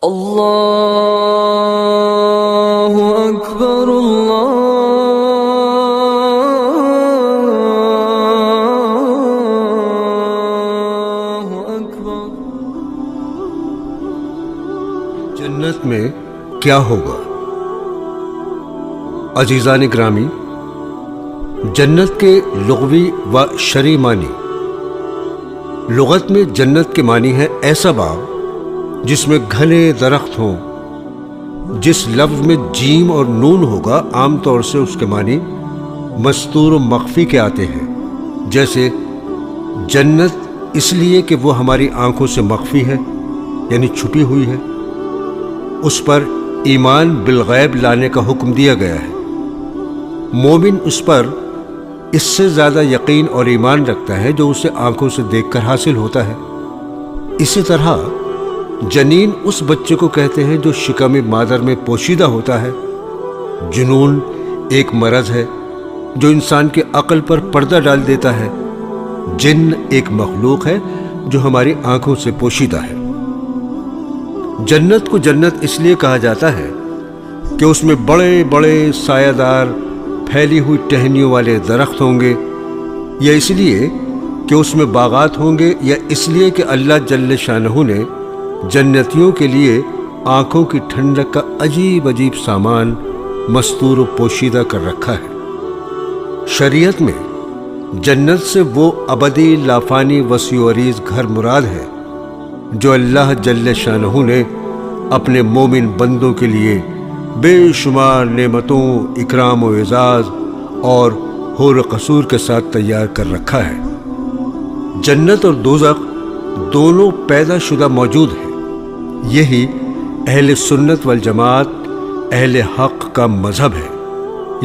اللہ اکبر اللہ اکبر۔ جنت میں کیا ہوگا؟ عزیزان گرامی، جنت کے لغوی و شرعی معنی۔ لغت میں جنت کے معنی ہے ایسا باغ جس میں گھنے درخت ہوں۔ جس لفظ میں جیم اور نون ہوگا عام طور سے اس کے معنی مستور و مخفی کے آتے ہیں، جیسے جنت اس لیے کہ وہ ہماری آنکھوں سے مخفی ہے، یعنی چھپی ہوئی ہے۔ اس پر ایمان بالغیب لانے کا حکم دیا گیا ہے۔ مومن اس پر اس سے زیادہ یقین اور ایمان رکھتا ہے جو اسے آنکھوں سے دیکھ کر حاصل ہوتا ہے۔ اسی طرح جنین اس بچے کو کہتے ہیں جو شکم مادر میں پوشیدہ ہوتا ہے۔ جنون ایک مرض ہے جو انسان کے عقل پر پردہ ڈال دیتا ہے۔ جن ایک مخلوق ہے جو ہماری آنکھوں سے پوشیدہ ہے۔ جنت کو جنت اس لیے کہا جاتا ہے کہ اس میں بڑے بڑے سایہ دار پھیلی ہوئی ٹہنیوں والے درخت ہوں گے، یا اس لیے کہ اس میں باغات ہوں گے، یا اس لیے کہ اللہ جل شانہ نے جنتیوں کے لیے آنکھوں کی ٹھنڈک کا عجیب عجیب سامان مستور و پوشیدہ کر رکھا ہے۔ شریعت میں جنت سے وہ ابدی لافانی وسیع و عریض گھر مراد ہے جو اللہ جل شانہ نے اپنے مومن بندوں کے لیے بے شمار نعمتوں، اکرام و اعزاز اور حور و قصور کے ساتھ تیار کر رکھا ہے۔ جنت اور دوزخ دونوں پیدا شدہ موجود ہیں۔ یہی اہل سنت والجماعت، اہل حق کا مذہب ہے۔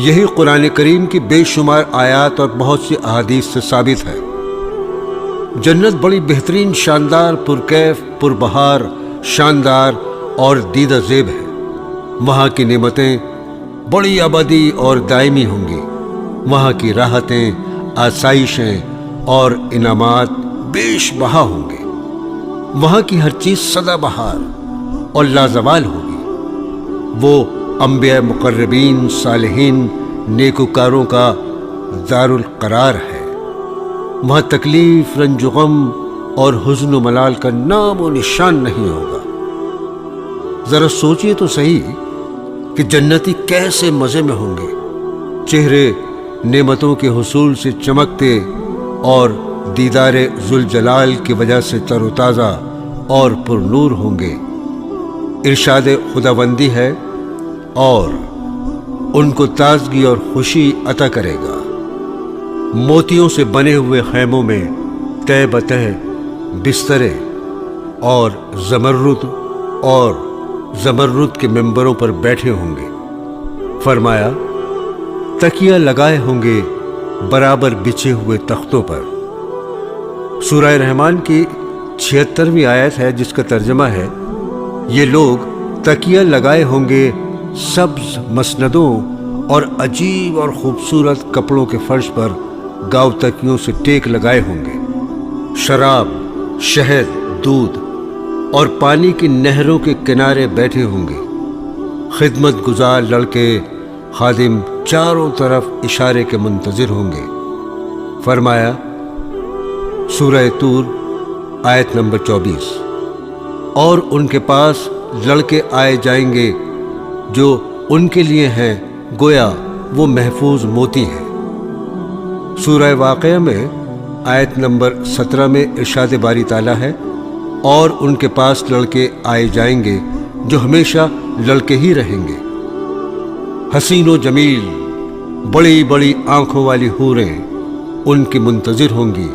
یہی قرآن کریم کی بے شمار آیات اور بہت سی احادیث سے ثابت ہے۔ جنت بڑی بہترین، شاندار، پرکیف، پربہار، شاندار اور دیدہ زیب ہے۔ وہاں کی نعمتیں بڑی ابدی اور دائمی ہوں گی۔ وہاں کی راحتیں، آسائشیں اور انعامات بیش بہا ہوں گے۔ وہاں کی ہر چیز سدا بہار اور لازوال ہوگی۔ وہ انبیاء مقربین، صالحین، نیکوکاروں کا دار القرار ہے۔ وہاں تکلیف، رنج و غم اور حزن و ملال کا نام و نشان نہیں ہوگا۔ ذرا سوچئے تو صحیح کہ جنتی کیسے مزے میں ہوں گے۔ چہرے نعمتوں کے حصول سے چمکتے اور دیدار ذوالجلال کی وجہ سے تر و تازہ اور پر نور ہوں گے۔ ارشاد خداوندی ہے اور ان کو تازگی اور خوشی عطا کرے گا۔ موتیوں سے بنے ہوئے خیموں میں تہ بتہ بسترے اور زمرد کے ممبروں پر بیٹھے ہوں گے۔ فرمایا تکیہ لگائے ہوں گے برابر بچھے ہوئے تختوں پر۔ سورہ رحمان کی 76ویں آیت ہے جس کا ترجمہ ہے، یہ لوگ تکیہ لگائے ہوں گے سبز مسندوں اور عجیب اور خوبصورت کپڑوں کے فرش پر گاؤ تکیوں سے ٹیک لگائے ہوں گے۔ شراب، شہد، دودھ اور پانی کی نہروں کے کنارے بیٹھے ہوں گے۔ خدمت گزار لڑکے خادم چاروں طرف اشارے کے منتظر ہوں گے۔ فرمایا سورہ طور آیت نمبر 24، اور ان کے پاس لڑکے آئے جائیں گے جو ان کے لیے ہیں گویا وہ محفوظ موتی ہیں۔ سورہ واقعہ میں آیت نمبر 17 میں ارشاد باری تعالیٰ ہے، اور ان کے پاس لڑکے آئے جائیں گے جو ہمیشہ لڑکے ہی رہیں گے۔ حسین و جمیل، بڑی بڑی آنکھوں والی حوریں ان کی منتظر ہوں گی،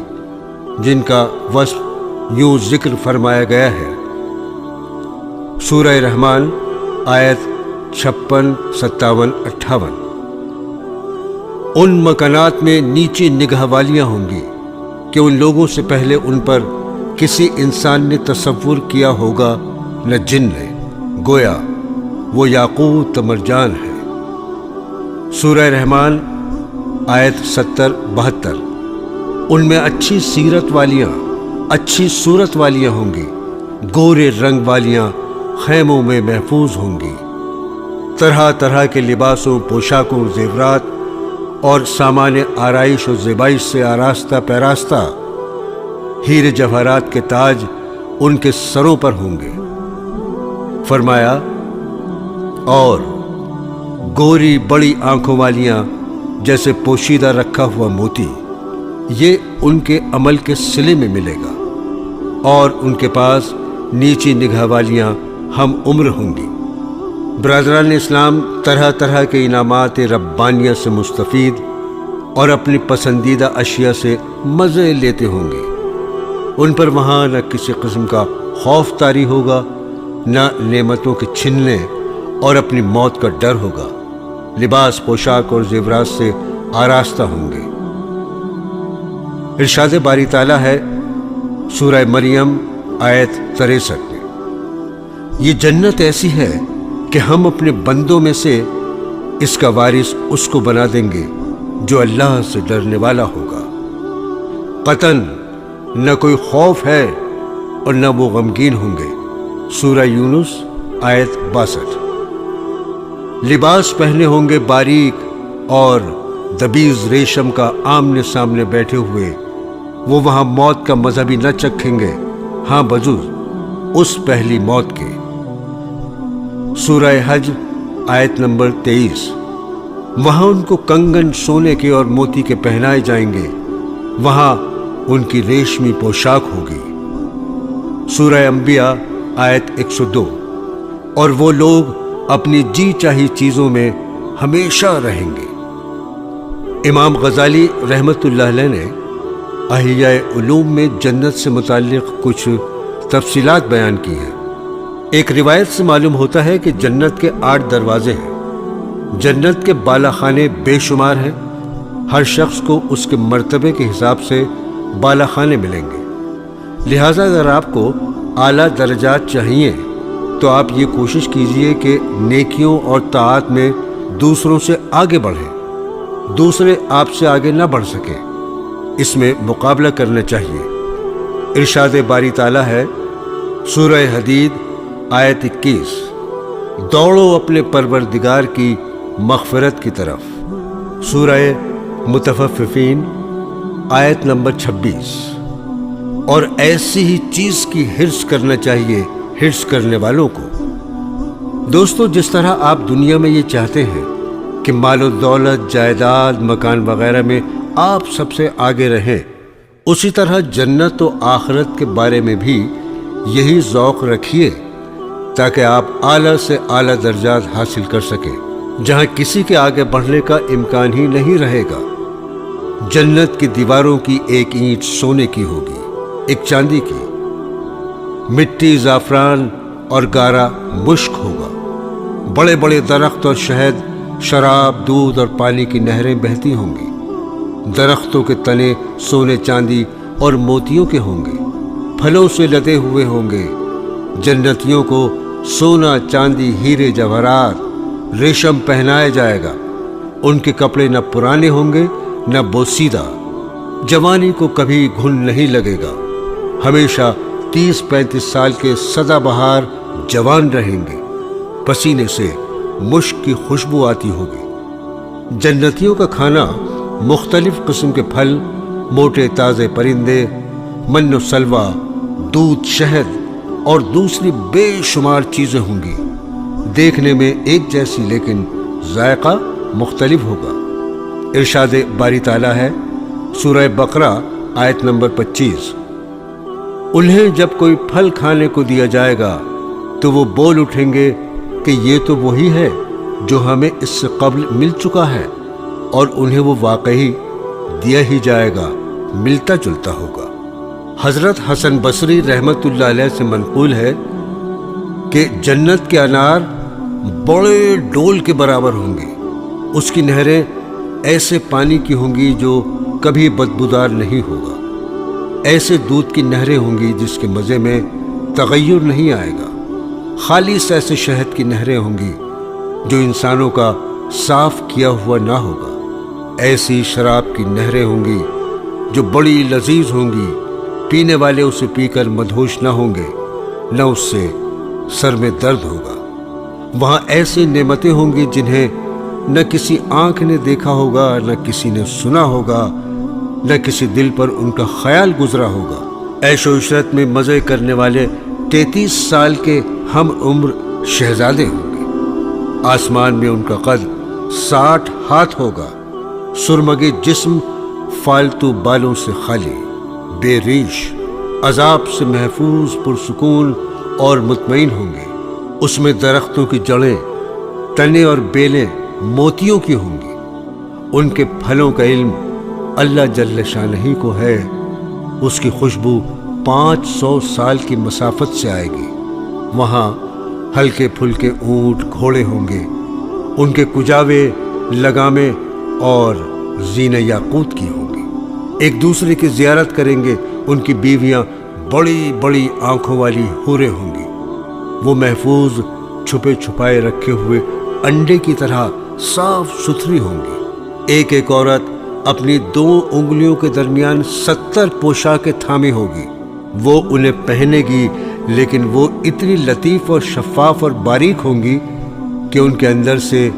جن کا وصف یوں ذکر فرمایا گیا ہے۔ سورہ رحمان آیت 56، 57، 58۔ ان مکانات میں نیچی نگاہ والیاں ہوں گی کہ ان لوگوں سے پہلے ان پر کسی انسان نے تصور کیا ہوگا نہ جن نے، گویا وہ یاقوت مرجان ہے۔ سورہ رحمان آیت 70، 72۔ ان میں اچھی سیرت والیاں، اچھی صورت والیاں ہوں گی، گورے رنگ والیاں، خیموں میں محفوظ ہوں گی۔ طرح طرح کے لباسوں، پوشاکوں، زیورات اور سامان آرائش و زیبائش سے آراستہ پیراستہ، ہیرے جواہرات کے تاج ان کے سروں پر ہوں گے۔ فرمایا اور گوری بڑی آنکھوں والیاں جیسے پوشیدہ رکھا ہوا موتی، یہ ان کے عمل کے صلے میں ملے گا، اور ان کے پاس نیچی نگاہ والیاں ہم عمر ہوں گی۔ برادران اسلام طرح طرح کے انعامات ربانیہ سے مستفید اور اپنی پسندیدہ اشیاء سے مزے لیتے ہوں گے۔ ان پر وہاں نہ کسی قسم کا خوف طاری ہوگا، نہ نعمتوں کے چھننے اور اپنی موت کا ڈر ہوگا۔ لباس، پوشاک اور زیورات سے آراستہ ہوں گے۔ ارشاد باری تعالیٰ ہے سورہ مریم آیت 63 میں، یہ جنت ایسی ہے کہ ہم اپنے بندوں میں سے اس کا وارث اس کو بنا دیں گے جو اللہ سے ڈرنے والا ہوگا۔ قطعاً نہ کوئی خوف ہے اور نہ وہ غمگین ہوں گے۔ سورہ یونس آیت 62۔ لباس پہنے ہوں گے باریک اور دبیز ریشم کا، آمنے سامنے بیٹھے ہوئے وہ وہاں موت کا مزہ بھی نہ چکھیں گے، ہاں بجز اس پہلی موت کے۔ سورہ حج آیت نمبر 23۔ وہاں ان کو کنگن سونے کے اور موتی کے پہنائے جائیں گے، وہاں ان کی ریشمی پوشاک ہوگی۔ سورہ انبیاء آیت 102۔ اور وہ لوگ اپنی جی چاہی چیزوں میں ہمیشہ رہیں گے۔ امام غزالی رحمت اللہ علیہ نے احیاء علوم میں جنت سے متعلق کچھ تفصیلات بیان کی ہیں۔ ایک روایت سے معلوم ہوتا ہے کہ جنت کے 8 دروازے ہیں۔ جنت کے بالا خانے بے شمار ہیں، ہر شخص کو اس کے مرتبے کے حساب سے بالا خانے ملیں گے۔ لہٰذا اگر آپ کو اعلیٰ درجات چاہیے تو آپ یہ کوشش کیجئے کہ نیکیوں اور طاعات میں دوسروں سے آگے بڑھیں، دوسرے آپ سے آگے نہ بڑھ سکیں، اس میں مقابلہ کرنا چاہیے۔ ارشاد باری تعالیٰ ہے سورہ حدید آیت 21، دوڑو اپنے پروردگار کی مغفرت کی طرف۔ سورہ متفففین آیت نمبر 26۔ اور ایسی ہی چیز کی حرص کرنا چاہیے حرص کرنے والوں کو۔ دوستو، جس طرح آپ دنیا میں یہ چاہتے ہیں کہ مال و دولت، جائیداد، مکان وغیرہ میں آپ سب سے آگے رہیں، اسی طرح جنت و آخرت کے بارے میں بھی یہی ذوق رکھیے تاکہ آپ اعلیٰ سے اعلیٰ درجات حاصل کر سکیں، جہاں کسی کے آگے بڑھنے کا امکان ہی نہیں رہے گا۔ جنت کی دیواروں کی ایک اینٹ سونے کی ہوگی، ایک چاندی کی، مٹی زعفران اور گارا مشک ہوگا۔ بڑے بڑے درخت اور شہد، شراب، دودھ اور پانی کی نہریں بہتی ہوں گی۔ درختوں کے تنے سونے، چاندی اور موتیوں کے ہوں گے، پھلوں سے لدے ہوئے ہوں گے۔ جنتیوں کو سونا، چاندی، ہیرے جواہرات، ریشم پہنایا جائے گا۔ ان کے کپڑے نہ پرانے ہوں گے نہ بوسیدہ، جوانی کو کبھی گھن نہیں لگے گا، ہمیشہ 30-35 سال کے سدا بہار جوان رہیں گے، پسینے سے مشک کی خوشبو آتی ہوگی۔ جنتیوں کا کھانا مختلف قسم کے پھل، موٹے تازے پرندے، من و سلوہ، دودھ، شہد اور دوسری بے شمار چیزیں ہوں گی، دیکھنے میں ایک جیسی لیکن ذائقہ مختلف ہوگا۔ ارشاد باری تعالیٰ ہے سورہ بقرہ آیت نمبر 25، انہیں جب کوئی پھل کھانے کو دیا جائے گا تو وہ بول اٹھیں گے کہ یہ تو وہی ہے جو ہمیں اس سے قبل مل چکا ہے، اور انہیں وہ واقعی دیا ہی جائے گا، ملتا جلتا ہوگا۔ حضرت حسن بصری رحمت اللہ علیہ سے منقول ہے کہ جنت کے انار بڑے ڈول کے برابر ہوں گے، اس کی نہریں ایسے پانی کی ہوں گی جو کبھی بدبودار نہیں ہوگا، ایسے دودھ کی نہریں ہوں گی جس کے مزے میں تغیر نہیں آئے گا، خالص ایسے شہد کی نہریں ہوں گی جو انسانوں کا صاف کیا ہوا نہ ہوگا، ایسی شراب کی نہریں ہوں گی جو بڑی لذیذ ہوں گی، پینے والے اسے پی کر مدہوش نہ ہوں گے، نہ اس سے سر میں درد ہوگا۔ وہاں ایسی نعمتیں ہوں گی جنہیں نہ کسی آنکھ نے دیکھا ہوگا، نہ کسی نے سنا ہوگا، نہ کسی دل پر ان کا خیال گزرا ہوگا۔ عیش و عشرت میں مزے کرنے والے 33 سال کے ہم عمر شہزادے ہوں گے۔ آسمان میں ان کا قد 60 ہاتھ ہوگا۔ سرمگی جسم، فالتو بالوں سے خالی، بے ریش، عذاب سے محفوظ، پرسکون اور مطمئن ہوں گے۔ اس میں درختوں کی جڑیں، تنے اور بیلیں موتیوں کی ہوں گی۔ ان کے پھلوں کا علم اللہ جل شانہ کو ہے۔ اس کی خوشبو 500 سال کی مسافت سے آئے گی۔ وہاں ہلکے پھلکے اونٹ، گھوڑے ہوں گے۔ ان کے کجاوے، لگامیں اور زینہ یاقوت کی ہوں گی۔ ایک دوسرے کی زیارت کریں گے۔ ان کی بیویاں بڑی بڑی آنکھوں والی حوریں ہوں گی۔ وہ محفوظ، چھپے چھپائے رکھے ہوئے انڈے کی طرح صاف ستھری ہوں گی۔ ایک ایک عورت اپنی 2 انگلیوں کے درمیان 70 پوشاکیں تھامے ہوگی۔ وہ انہیں پہنے گی، لیکن وہ اتنی لطیف اور شفاف اور باریک ہوں گی کہ ان کے اندر سے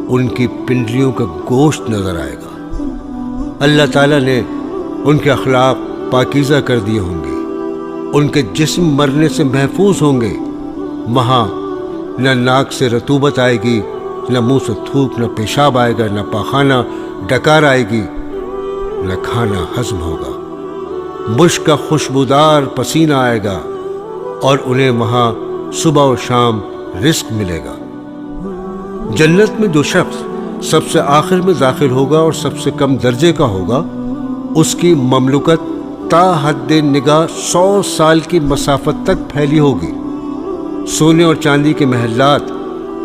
ان کی پنڈلیوں کا گوشت نظر آئے گا۔ اللہ تعالیٰ نے ان کے اخلاق پاکیزہ کر دیے ہوں گے۔ ان کے جسم مرنے سے محفوظ ہوں گے۔ وہاں نہ ناک سے رطوبت آئے گی، نہ منہ سے تھوک، نہ پیشاب آئے گا، نہ پاخانہ، ڈکار آئے گی، نہ کھانا ہضم ہوگا۔ مشک کا خوشبودار پسینہ آئے گا اور انہیں وہاں صبح و شام رزق ملے گا۔ جنت میں جو شخص سب سے آخر میں داخل ہوگا اور سب سے کم درجے کا ہوگا، اس کی مملکت تا حد نگاہ 100 سال کی مسافت تک پھیلی ہوگی۔ سونے اور چاندی کے محلات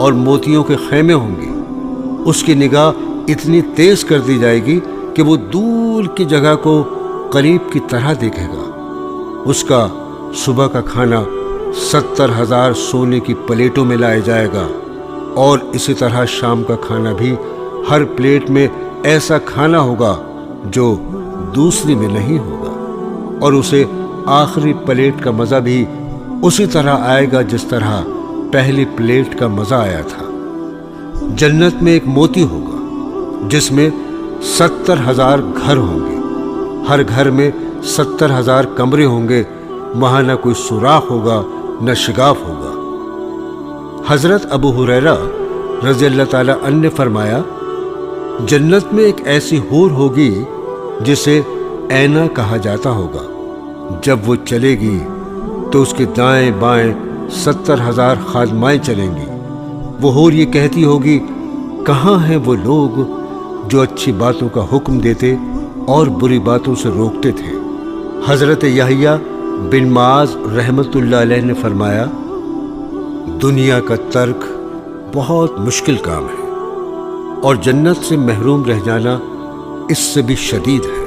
اور موتیوں کے خیمے ہوں گے۔ اس کی نگاہ اتنی تیز کر دی جائے گی کہ وہ دور کی جگہ کو قریب کی طرح دیکھے گا۔ اس کا صبح کا کھانا 70,000 سونے کی پلیٹوں میں لایا جائے گا، اور اسی طرح شام کا کھانا بھی ہر پلیٹ میں ایسا کھانا ہوگا جو دوسری میں نہیں ہوگا، اور اسے آخری پلیٹ کا مزہ بھی اسی طرح آئے گا جس طرح پہلی پلیٹ کا مزہ آیا تھا۔ جنت میں ایک موتی ہوگا جس میں 70,000 گھر ہوں گے۔ ہر گھر میں 70,000 کمرے ہوں گے۔ وہاں نہ کوئی سوراخ ہوگا، نہ شگاف ہوگا۔ حضرت ابو ہریرہ رضی اللہ تعالیٰ عنہ نے فرمایا، جنت میں ایک ایسی حور ہوگی جسے اینا کہا جاتا ہوگا۔ جب وہ چلے گی تو اس کے دائیں بائیں 70,000 خادمائیں چلیں گی۔ وہ حور یہ کہتی ہوگی، کہاں ہیں وہ لوگ جو اچھی باتوں کا حکم دیتے اور بری باتوں سے روکتے تھے؟ حضرت یحییٰ بن معاذ رحمۃ اللہ علیہ نے فرمایا، دنیا کا ترک بہت مشکل کام ہے، اور جنت سے محروم رہ جانا اس سے بھی شدید ہے۔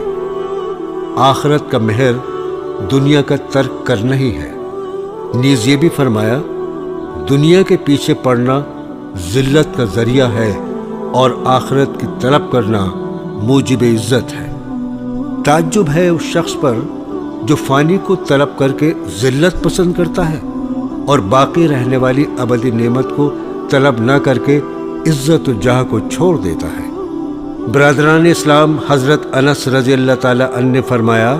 آخرت کا مہر دنیا کا ترک کرنا ہی ہے۔ نیز یہ بھی فرمایا، دنیا کے پیچھے پڑنا ذلت کا ذریعہ ہے، اور آخرت کی طلب کرنا موجب عزت ہے۔ تعجب ہے اس شخص پر جو فانی کو طلب کر کے ذلت پسند کرتا ہے، اور باقی رہنے والی ابدی نعمت کو طلب نہ کر کے عزت و جاہ کو چھوڑ دیتا ہے۔ برادران اسلام، حضرت انس رضی اللہ تعالیٰ عنہ نے فرمایا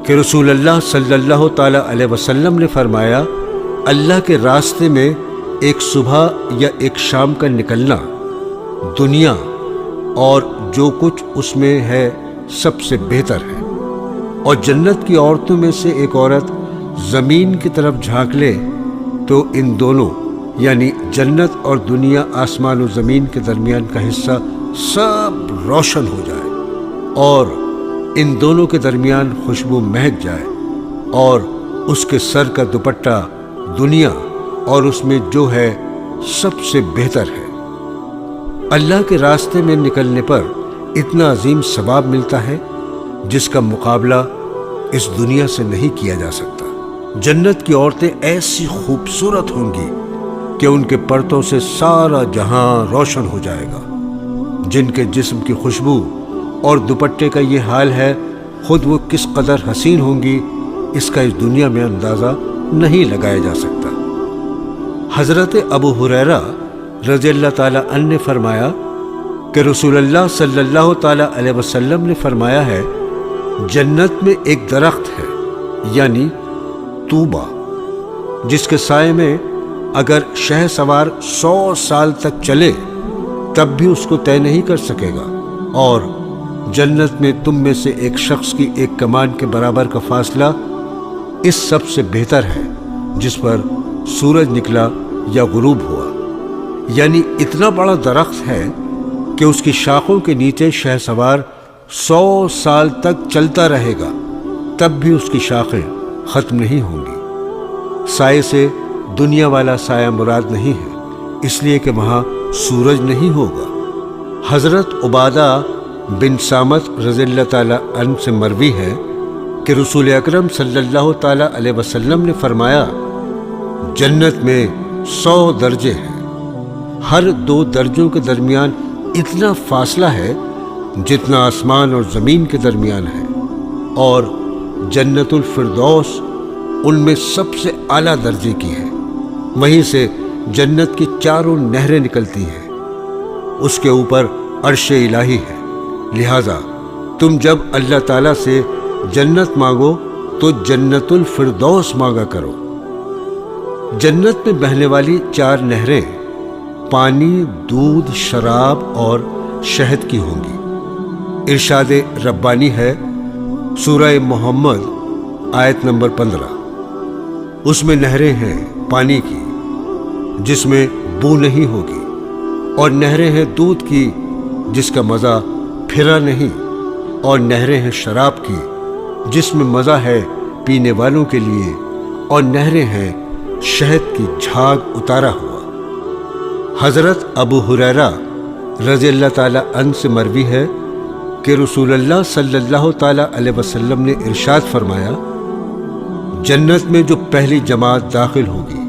کہ رسول اللہ صلی اللہ تعالیٰ علیہ وسلم نے فرمایا، اللہ کے راستے میں ایک صبح یا ایک شام کا نکلنا دنیا اور جو کچھ اس میں ہے سب سے بہتر ہے، اور جنت کی عورتوں میں سے ایک عورت زمین کی طرف جھانک لے تو ان دونوں یعنی جنت اور دنیا، آسمان و زمین کے درمیان کا حصہ سب روشن ہو جائے، اور ان دونوں کے درمیان خوشبو مہک جائے، اور اس کے سر کا دوپٹہ دنیا اور اس میں جو ہے سب سے بہتر ہے۔ اللہ کے راستے میں نکلنے پر اتنا عظیم ثواب ملتا ہے جس کا مقابلہ اس دنیا سے نہیں کیا جا سکتا۔ جنت کی عورتیں ایسی خوبصورت ہوں گی کہ ان کے پرتوں سے سارا جہاں روشن ہو جائے گا۔ جن کے جسم کی خوشبو اور دوپٹے کا یہ حال ہے، خود وہ کس قدر حسین ہوں گی اس کا اس دنیا میں اندازہ نہیں لگایا جا سکتا۔ حضرت ابو ہریرہ رضی اللہ تعالیٰ عنہ نے فرمایا کہ رسول اللہ صلی اللہ تعالیٰ علیہ وسلم نے فرمایا ہے، جنت میں ایک درخت ہے یعنی طوبہ، جس کے سائے میں اگر شہ سوار 100 سال تک چلے تب بھی اس کو طے نہیں کر سکے گا، اور جنت میں تم میں سے ایک شخص کی ایک کمان کے برابر کا فاصلہ اس سب سے بہتر ہے جس پر سورج نکلا یا غروب ہوا۔ یعنی اتنا بڑا درخت ہے کہ اس کی شاخوں کے نیچے شہ سوار 100 سال تک چلتا رہے گا تب بھی اس کی شاخیں ختم نہیں ہوں گی۔ سائے سے دنیا والا سایہ مراد نہیں ہے، اس لیے کہ وہاں سورج نہیں ہوگا۔ حضرت عبادہ بن صامت رضی اللہ تعالیٰ عنہ سے مروی ہے کہ رسول اکرم صلی اللہ تعالیٰ علیہ وسلم نے فرمایا، جنت میں 100 درجے ہیں، ہر 2 درجوں کے درمیان اتنا فاصلہ ہے جتنا آسمان اور زمین کے درمیان ہے، اور جنت الفردوس ان میں سب سے اعلیٰ درجے کی ہے، وہیں سے جنت کی 4 نہریں نکلتی ہیں، اس کے اوپر عرش الہی ہے۔ لہذا تم جب اللہ تعالیٰ سے جنت مانگو تو جنت الفردوس مانگا کرو۔ جنت میں بہنے والی 4 نہریں پانی، دودھ، شراب اور شہد کی ہوں گی۔ ارشاد ربانی ہے سورہ محمد آیت نمبر 15، اس میں نہریں ہیں پانی کی جس میں بو نہیں ہوگی، اور نہریں ہیں دودھ کی جس کا مزہ پھرا نہیں، اور نہریں ہیں شراب کی جس میں مزہ ہے پینے والوں کے لیے، اور نہریں ہیں شہد کی جھاگ اتارا ہوا۔ حضرت ابو ہریرہ رضی اللہ تعالیٰ عنہ سے مروی ہے کہ رسول اللہ صلی اللہ تعالیٰ علیہ وسلم نے ارشاد فرمایا، جنت میں جو پہلی جماعت داخل ہوگی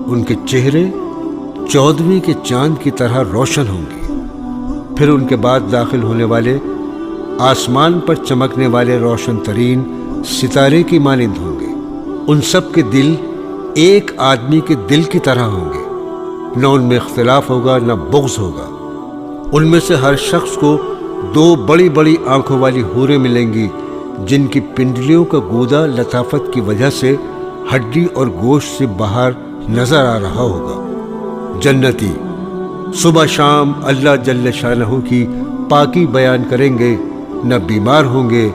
ان کے چہرے 14ویں کے چاند کی طرح روشن ہوں گے، پھر ان کے بعد داخل ہونے والے آسمان پر چمکنے والے روشن ترین ستارے کی مانند ہوں گے، ان سب کے دل ایک آدمی کے دل کی طرح ہوں گے، نہ ان میں اختلاف ہوگا نہ بغض ہوگا۔ ان میں سے ہر شخص کو 2 بڑی بڑی آنکھوں والی حوریں ملیں گی جن کی پنڈلیوں کا گودا لطافت کی وجہ سے ہڈی اور گوشت سے باہر نظر آ رہا ہوگا۔ جنتی صبح شام اللہ جل شانہ کی پاکی بیان کریں گے، نہ بیمار ہوں گے،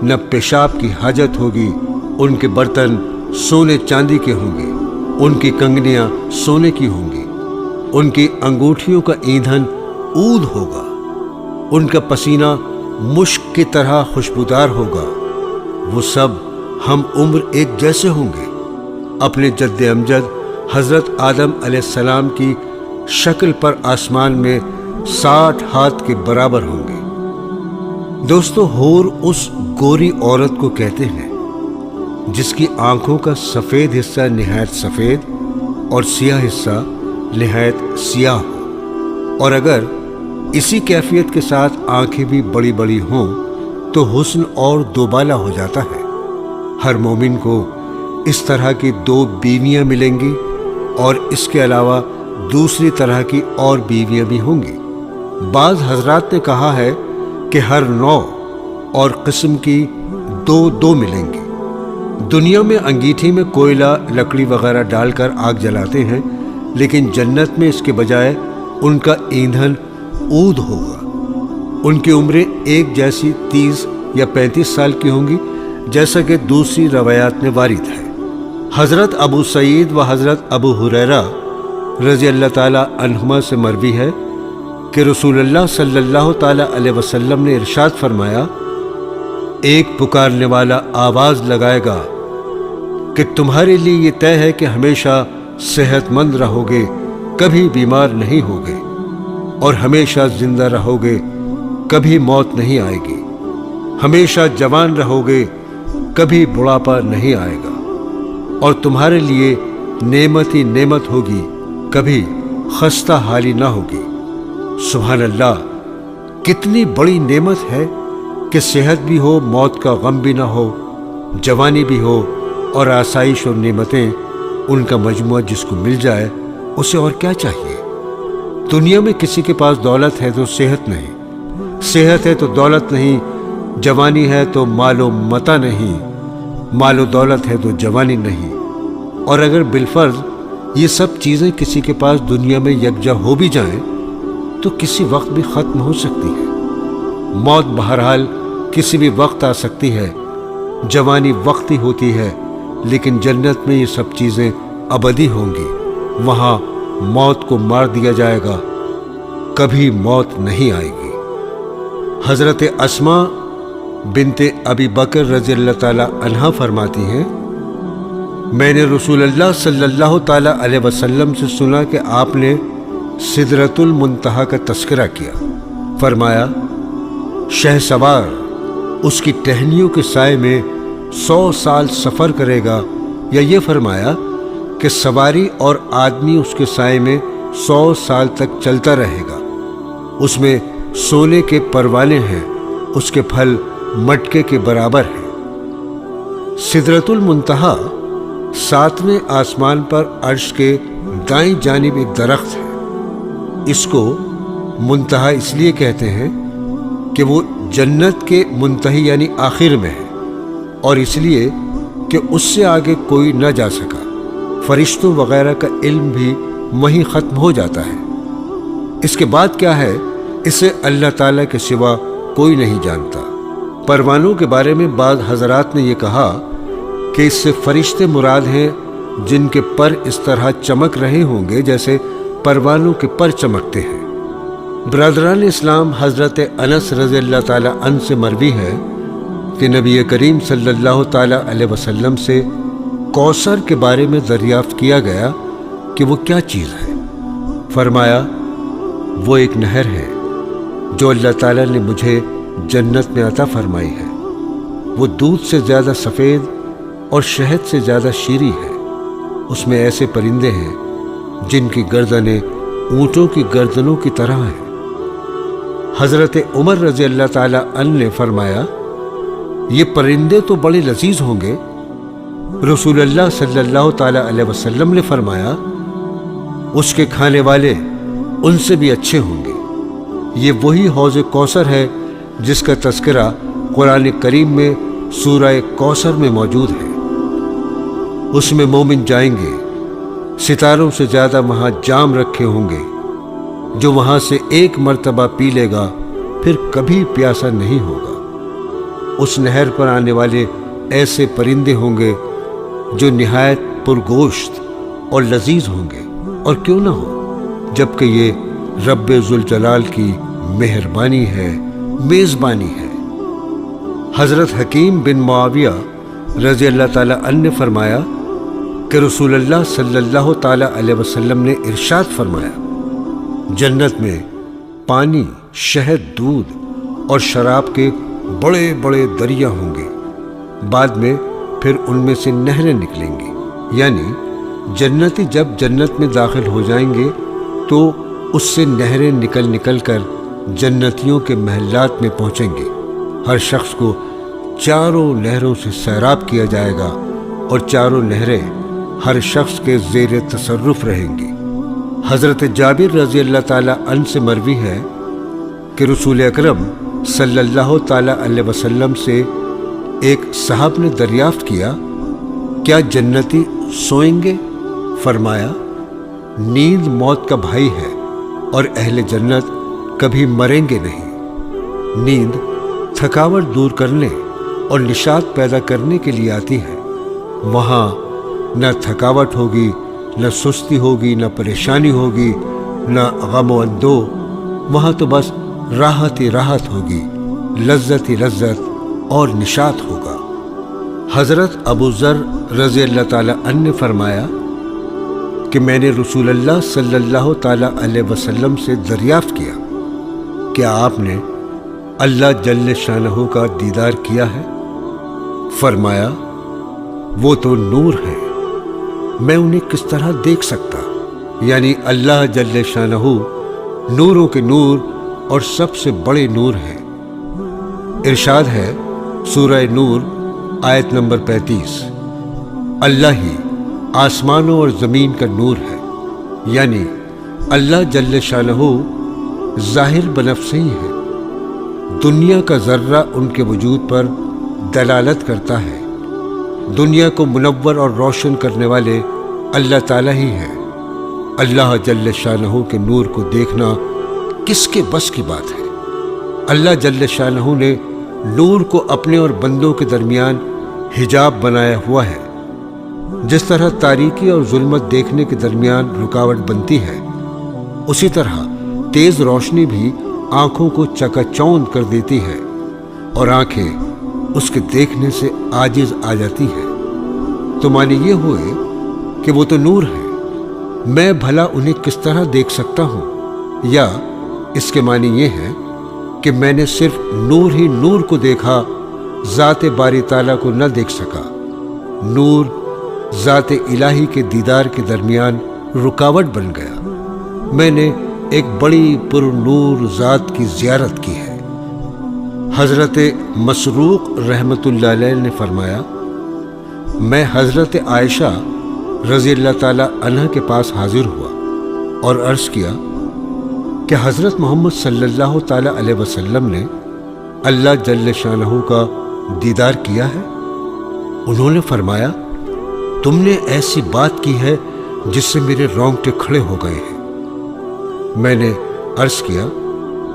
نہ پیشاب کی حاجت ہوگی، ان کے برتن سونے چاندی کے ہوں گے، ان کی کنگنیاں سونے کی ہوں گی، ان کی انگوٹھیوں کا ایندھن عود ہوگا، ان کا پسینہ مشک کی طرح خوشبودار ہوگا، وہ سب ہم عمر ایک جیسے ہوں گے، اپنے جد امجد حضرت آدم علیہ السلام کی شکل پر آسمان میں 60 ہاتھ کے برابر ہوں گے۔ دوستو، حور اس گوری عورت کو کہتے ہیں جس کی آنکھوں کا سفید حصہ نہایت سفید اور سیاہ حصہ نہایت سیاہ ہو، اور اگر اسی کیفیت کے ساتھ آنکھیں بھی بڑی بڑی ہوں تو حسن اور دوبالا ہو جاتا ہے۔ ہر مومن کو اس طرح کی 2 بیویاں ملیں گی، اور اس کے علاوہ دوسری طرح کی اور بیویاں بھی ہوں گی۔ بعض حضرات نے کہا ہے کہ ہر نوع اور قسم کی 2 ملیں گی۔ دنیا میں انگیٹھی میں کوئلہ، لکڑی وغیرہ ڈال کر آگ جلاتے ہیں، لیکن جنت میں اس کے بجائے ان کا ایندھن عود ہوگا۔ ان کی عمریں ایک جیسی 30 یا 35 سال کی ہوں گی، جیسا کہ دوسری روایات میں وارد ہے۔ حضرت ابو سعید و حضرت ابو ہریرہ رضی اللہ تعالیٰ عنہما سے مروی ہے کہ رسول اللہ صلی اللہ تعالیٰ علیہ وسلم نے ارشاد فرمایا، ایک پکارنے والا آواز لگائے گا کہ تمہارے لیے یہ طے ہے کہ ہمیشہ صحت مند رہو گے، کبھی بیمار نہیں ہوگے، اور ہمیشہ زندہ رہو گے، کبھی موت نہیں آئے گی، ہمیشہ جوان رہو گے، کبھی بڑھاپا نہیں آئے گا، اور تمہارے لیے نعمت ہی نعمت ہوگی، کبھی خستہ حالی نہ ہوگی۔ سبحان اللہ، کتنی بڑی نعمت ہے کہ صحت بھی ہو، موت کا غم بھی نہ ہو، جوانی بھی ہو، اور آسائش اور نعمتیں ان کا مجموعہ جس کو مل جائے اسے اور کیا چاہیے؟ دنیا میں کسی کے پاس دولت ہے تو صحت نہیں، صحت ہے تو دولت نہیں، جوانی ہے تو مال و متاع نہیں، مال و دولت ہے تو جوانی نہیں۔ اور اگر بالفرض یہ سب چیزیں کسی کے پاس دنیا میں یکجا ہو بھی جائیں تو کسی وقت بھی ختم ہو سکتی ہے۔ موت بہرحال کسی بھی وقت آ سکتی ہے، جوانی وقتی ہوتی ہے، لیکن جنت میں یہ سب چیزیں ابدی ہوں گی۔ وہاں موت کو مار دیا جائے گا، کبھی موت نہیں آئے گی۔ حضرت اسماء بنت ابی بکر رضی اللہ تعالی عنہا فرماتی ہیں، میں نے رسول اللہ صلی اللہ تعالی علیہ وسلم سے سنا کہ آپ نے سدرۃ المنتہا کا تذکرہ کیا۔ فرمایا، شہسوار اس کی ٹہنیوں کے سائے میں 100 سال سفر کرے گا، یا یہ فرمایا کہ سواری اور آدمی اس کے سائے میں 100 سال تک چلتا رہے گا۔ اس میں سونے کے پروانے ہیں، اس کے پھل مٹکے کے برابر ہیں۔ سدرۃ المنتہا 7ویں آسمان پر عرش کے دائیں جانب ایک درخت ہے۔ اس کو منتہا اس لیے کہتے ہیں کہ وہ جنت کے منتہی یعنی آخر میں ہے، اور اس لیے کہ اس سے آگے کوئی نہ جا سکا۔ فرشتوں وغیرہ کا علم بھی وہیں ختم ہو جاتا ہے۔ اس کے بعد کیا ہے اسے اللہ تعالیٰ کے سوا کوئی نہیں جانتا۔ پروانوں کے بارے میں بعض حضرات نے یہ کہا کہ اس سے فرشتے مراد ہیں جن کے پر اس طرح چمک رہے ہوں گے جیسے پروانوں کے پر چمکتے ہیں۔ برادران اسلام، حضرت انس رضی اللہ تعالی عنہ سے مروی ہے کہ نبی کریم صلی اللہ تعالی علیہ وسلم سے کوثر کے بارے میں دریافت کیا گیا کہ وہ کیا چیز ہے۔ فرمایا، وہ ایک نہر ہے جو اللہ تعالیٰ نے مجھے جنت میں عطا فرمائی ہے۔ وہ دودھ سے زیادہ سفید اور شہد سے زیادہ شیریں ہے۔ اس میں ایسے پرندے ہیں جن کی گردنیں اونٹوں کی گردنوں کی طرح ہیں۔ حضرت عمر رضی اللہ تعالی عنہ نے فرمایا، یہ پرندے تو بڑے لذیذ ہوں گے۔ رسول اللہ صلی اللہ تعالی علیہ وسلم نے فرمایا، اس کے کھانے والے ان سے بھی اچھے ہوں گے۔ یہ وہی حوض کوثر ہے جس کا تذکرہ قرآن کریم میں سورہ کوثر میں موجود ہے۔ اس میں مومن جائیں گے، ستاروں سے زیادہ وہاں جام رکھے ہوں گے، جو وہاں سے ایک مرتبہ پی لے گا پھر کبھی پیاسا نہیں ہوگا۔ اس نہر پر آنے والے ایسے پرندے ہوں گے جو نہایت پرگوشت اور لذیذ ہوں گے، اور کیوں نہ ہو، جبکہ یہ رب ذوالجلال کی مہربانی ہے، میزبانی ہے۔ حضرت حکیم بن معاویہ رضی اللہ تعالی عنہ نے فرمایا کہ رسول اللہ صلی اللہ تعالی علیہ وسلم نے ارشاد فرمایا، جنت میں پانی، شہد، دودھ اور شراب کے بڑے بڑے دریا ہوں گے، بعد میں پھر ان میں سے نہریں نکلیں گی۔ یعنی جنتی جب جنت میں داخل ہو جائیں گے تو اس سے نہریں نکل نکل کر جنتیوں کے محلات میں پہنچیں گے۔ ہر شخص کو چاروں نہروں سے سیراب کیا جائے گا، اور چاروں نہریں ہر شخص کے زیر تصرف رہیں گی۔ حضرت جابر رضی اللہ تعالی عنہ سے مروی ہے کہ رسول اکرم صلی اللہ تعالی علیہ وسلم سے ایک صاحب نے دریافت کیا، کیا جنتی سوئیں گے؟ فرمایا، نیند موت کا بھائی ہے اور اہل جنت کبھی مریں گے نہیں۔ نیند تھکاوٹ دور کرنے اور نشاط پیدا کرنے کے لیے آتی ہے۔ وہاں نہ تھکاوٹ ہوگی، نہ سستی ہوگی، نہ پریشانی ہوگی، نہ غم و اندو۔ وہاں تو بس راحت ہی راحت ہوگی، لذت ہی لذت اور نشاط ہوگا۔ حضرت ابو ذر رضی اللہ تعالی عنہ نے فرمایا کہ میں نے رسول اللہ صلی اللہ تعالی علیہ وسلم سے دریافت کیا، کیا آپ نے اللہ جل شانہ کا دیدار کیا ہے؟ فرمایا، وہ تو نور ہے، میں انہیں کس طرح دیکھ سکتا؟ یعنی اللہ جل شانہ نوروں کے نور اور سب سے بڑے نور ہیں۔ ارشاد ہے سورہ نور آیت نمبر 35، اللہ ہی آسمانوں اور زمین کا نور ہے، یعنی اللہ جل شانہ ظاہر بنفس ہی ہے۔ دنیا کا ذرہ ان کے وجود پر دلالت کرتا ہے۔ دنیا کو منور اور روشن کرنے والے اللہ تعالیٰ ہی ہیں۔ اللہ جل شانہ کے نور کو دیکھنا کس کے بس کی بات ہے؟ اللہ جل شانہ نے نور کو اپنے اور بندوں کے درمیان حجاب بنایا ہوا ہے۔ جس طرح تاریکی اور ظلمت دیکھنے کے درمیان رکاوٹ بنتی ہے، اسی طرح تیز روشنی بھی آنکھوں کو چکا چوند کر دیتی ہے اور آنکھیں اس کے دیکھنے سے عاجز آ جاتی ہے۔ تو معنی یہ ہوئے کہ وہ تو نور ہے، میں بھلا انہیں کس طرح دیکھ سکتا ہوں؟ یا اس کے معنی یہ ہے کہ میں نے صرف نور ہی نور کو دیکھا، ذات باری تعالیٰ کو نہ دیکھ سکا۔ نور ذات الہی کے دیدار کے درمیان رکاوٹ بن گیا۔ میں نے ایک بڑی پر نور ذات کی زیارت کی ہے۔ حضرت مسروق رحمۃ اللہ علیہ نے فرمایا، میں حضرت عائشہ رضی اللہ تعالیٰ عنہ کے پاس حاضر ہوا اور عرض کیا کہ حضرت محمد صلی اللہ تعالیٰ علیہ وسلم نے اللہ جل شانہ کا دیدار کیا ہے؟ انہوں نے فرمایا، تم نے ایسی بات کی ہے جس سے میرے رونگٹے کھڑے ہو گئے ہیں۔ میں نے عرض کیا،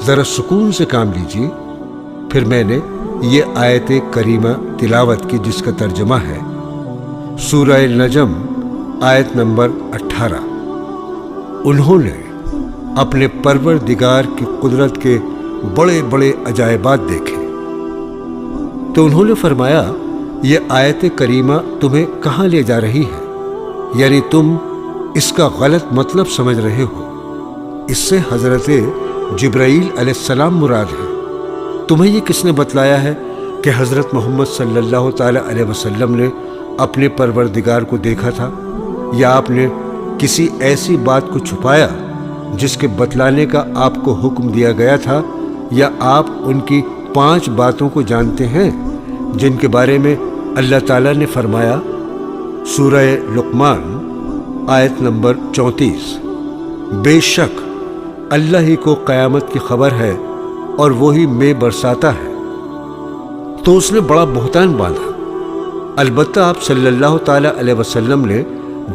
ذرا سکون سے کام لیجیے۔ پھر میں نے یہ آیت کریمہ تلاوت کی جس کا ترجمہ ہے سورہ نجم آیت نمبر 18۔ انہوں نے اپنے پروردگار کی قدرت کے بڑے بڑے عجائبات دیکھے تو انہوں نے فرمایا، یہ آیت کریمہ تمہیں کہاں لے جا رہی ہے؟ یعنی تم اس کا غلط مطلب سمجھ رہے ہو۔ اس سے حضرت جبرائیل علیہ السلام مراد ہے۔ تمہیں یہ کس نے بتلایا ہے کہ حضرت محمد صلی اللہ تعالیٰ علیہ وسلم نے اپنے پروردگار کو دیکھا تھا؟ یا آپ نے کسی ایسی بات کو چھپایا جس کے بتلانے کا آپ کو حکم دیا گیا تھا؟ یا آپ ان کی 5 باتوں کو جانتے ہیں جن کے بارے میں اللہ تعالیٰ نے فرمایا سورہ لقمان آیت نمبر 34، بے شک اللہ ہی کو قیامت کی خبر ہے اور وہی میں برساتا ہے۔ تو اس نے بڑا بہتان باندھا۔ البتہ آپ صلی اللہ تعالیٰ علیہ وسلم نے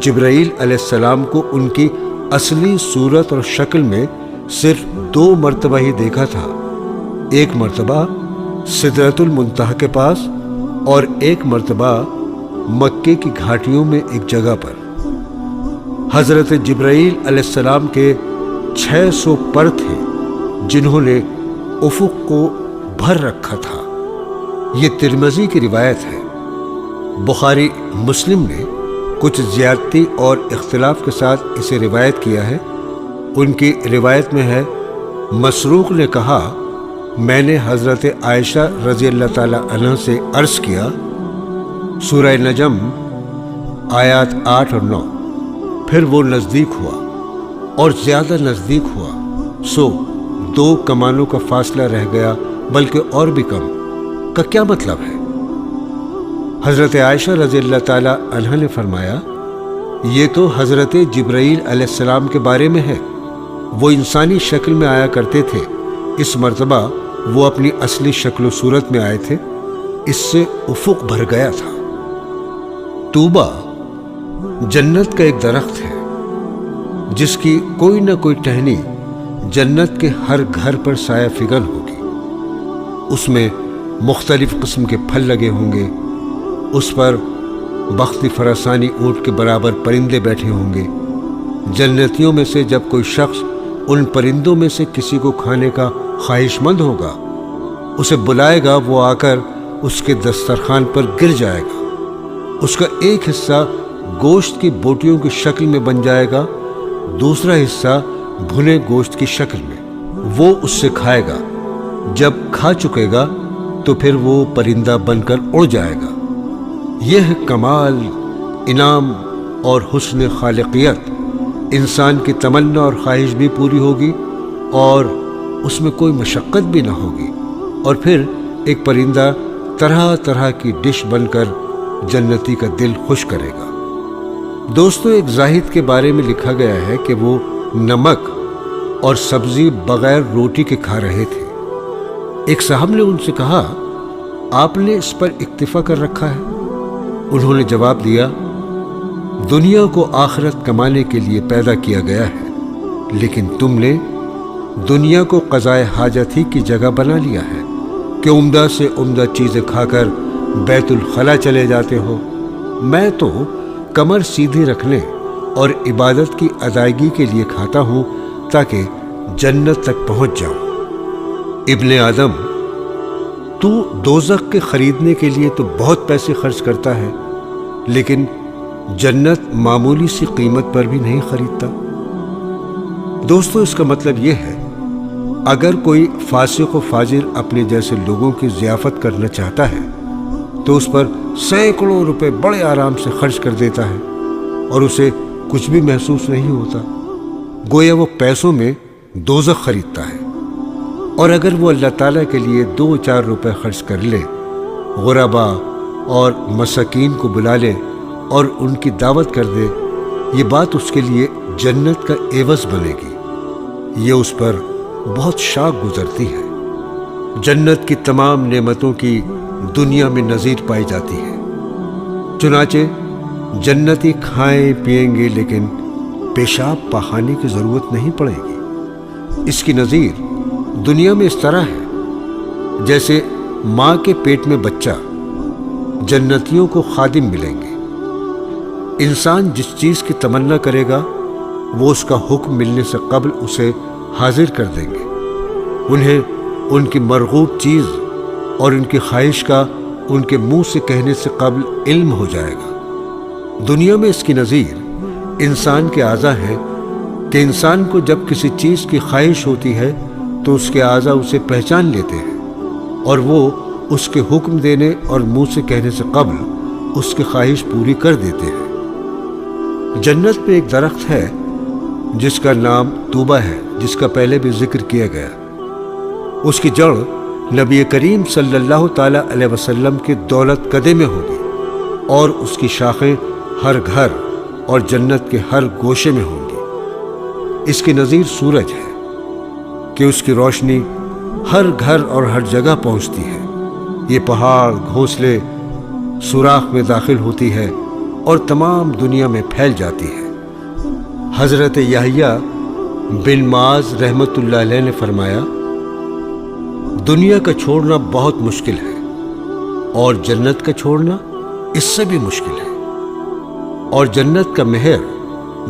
جبرائیل علیہ السلام کو ان کی اصلی صورت اور شکل میں صرف 2 مرتبہ ہی دیکھا تھا۔ ایک مرتبہ سدرۃ المنتہا کے پاس اور ایک مرتبہ مکے کی گھاٹیوں میں ایک جگہ پر۔ حضرت جبرائیل علیہ السلام کے 600 پر تھے جنہوں نے افق کو بھر رکھا تھا۔ یہ ترمذی کی روایت ہے۔ بخاری مسلم نے کچھ زیادتی اور اختلاف کے ساتھ اسے روایت کیا ہے۔ ان کی روایت میں ہے، مسروق نے کہا، میں نے حضرت عائشہ رضی اللہ تعالیٰ عنہ سے عرض کیا، سورہ نجم آیات 8 اور 9۔ پھر وہ نزدیک ہوا اور زیادہ نزدیک ہوا، سو 2 کمانوں کا فاصلہ رہ گیا، بلکہ اور بھی کم۔ کا کیا مطلب ہے؟ حضرت عائشہ رضی اللہ تعالیٰ عنہ نے فرمایا، یہ تو حضرت جبرائیل علیہ السلام کے بارے میں ہے۔ وہ انسانی شکل میں آیا کرتے تھے، اس مرتبہ وہ اپنی اصلی شکل و صورت میں آئے تھے، اس سے افق بھر گیا تھا۔ طوبہ جنت کا ایک درخت ہے جس کی کوئی نہ کوئی ٹہنی جنت کے ہر گھر پر سایہ فگن ہوگی۔ اس میں مختلف قسم کے پھل لگے ہوں گے، اس پر بخت فرسانی اونٹ کے برابر پرندے بیٹھے ہوں گے۔ جنتیوں میں سے جب کوئی شخص ان پرندوں میں سے کسی کو کھانے کا خواہش مند ہوگا، اسے بلائے گا، وہ آ کر اس کے دسترخوان پر گر جائے گا۔ اس کا ایک حصہ گوشت کی بوٹیوں کی شکل میں بن جائے گا، دوسرا حصہ بھنے گوشت کی شکل میں۔ وہ اس سے کھائے گا، جب کھا چکے گا تو پھر وہ پرندہ بن کر اڑ جائے گا۔ یہ ہے کمال، انعام اور حسن خالقیت۔ انسان کی تمنا اور خواہش بھی پوری ہوگی اور اس میں کوئی مشقت بھی نہ ہوگی، اور پھر ایک پرندہ طرح طرح کی ڈش بن کر جنتی کا دل خوش کرے گا۔ دوستو، ایک زاہد کے بارے میں لکھا گیا ہے کہ وہ نمک اور سبزی بغیر روٹی کے کھا رہے تھے۔ ایک صاحب نے ان سے کہا، آپ نے اس پر اکتفا کر رکھا ہے؟ انہوں نے جواب دیا، دنیا کو آخرت کمانے کے لیے پیدا کیا گیا ہے، لیکن تم نے دنیا کو قضائے حاجت ہی کی جگہ بنا لیا ہے کہ عمدہ سے عمدہ چیزیں کھا کر بیت الخلا چلے جاتے ہو۔ میں تو کمر سیدھی رکھنے اور عبادت کی ادائیگی کے لیے کھاتا ہوں تاکہ جنت تک پہنچ جاؤں۔ ابن آدم، تو دوزخ کے خریدنے کے لیے تو بہت پیسے خرچ کرتا ہے، لیکن جنت معمولی سی قیمت پر بھی نہیں خریدتا۔ دوستو، اس کا مطلب یہ ہے، اگر کوئی فاسق و فاجر اپنے جیسے لوگوں کی ضیافت کرنا چاہتا ہے تو اس پر سینکڑوں روپے بڑے آرام سے خرچ کر دیتا ہے اور اسے کچھ بھی محسوس نہیں ہوتا، گویا وہ پیسوں میں دوزخ خریدتا ہے۔ اور اگر وہ اللہ تعالیٰ کے لیے 2-4 روپے خرچ کر لے، غربا اور مساکین کو بلا لے اور ان کی دعوت کر دے، یہ بات اس کے لیے جنت کا عوض بنے گی۔ یہ اس پر بہت شاک گزرتی ہے۔ جنت کی تمام نعمتوں کی دنیا میں نظیر پائی جاتی ہے، چنانچہ جنتی کھائیں پیئیں گے لیکن پیشاب پخانے کی ضرورت نہیں پڑے گی۔ اس کی نظیر دنیا میں اس طرح ہے جیسے ماں کے پیٹ میں بچہ۔ جنتیوں کو خادم ملیں گے۔ انسان جس چیز کی تمنا کرے گا وہ اس کا حکم ملنے سے قبل اسے حاضر کر دیں گے۔ انہیں ان کی مرغوب چیز اور ان کی خواہش کا ان کے منہ سے کہنے سے قبل علم ہو جائے گا۔ دنیا میں اس کی نظیر انسان کے اعضاء ہیں کہ انسان کو جب کسی چیز کی خواہش ہوتی ہے تو اس کے اعضاء اسے پہچان لیتے ہیں اور وہ اس کے حکم دینے اور منہ سے کہنے سے قبل اس کی خواہش پوری کر دیتے ہیں۔ جنت میں ایک درخت ہے جس کا نام طوبہ ہے، جس کا پہلے بھی ذکر کیا گیا۔ اس کی جڑ نبی کریم صلی اللہ تعالیٰ علیہ وسلم کی دولت قدے میں ہوگی اور اس کی شاخیں ہر گھر اور جنت کے ہر گوشے میں ہوں گی۔ اس کی نظیر سورج ہے کہ اس کی روشنی ہر گھر اور ہر جگہ پہنچتی ہے۔ یہ پہاڑ گھونسلے سوراخ میں داخل ہوتی ہے اور تمام دنیا میں پھیل جاتی ہے۔ حضرت یحییٰ بن معاذ رحمۃ اللہ علیہ نے فرمایا، دنیا کا چھوڑنا بہت مشکل ہے اور جنت کا چھوڑنا اس سے بھی مشکل ہے، اور جنت کا مہر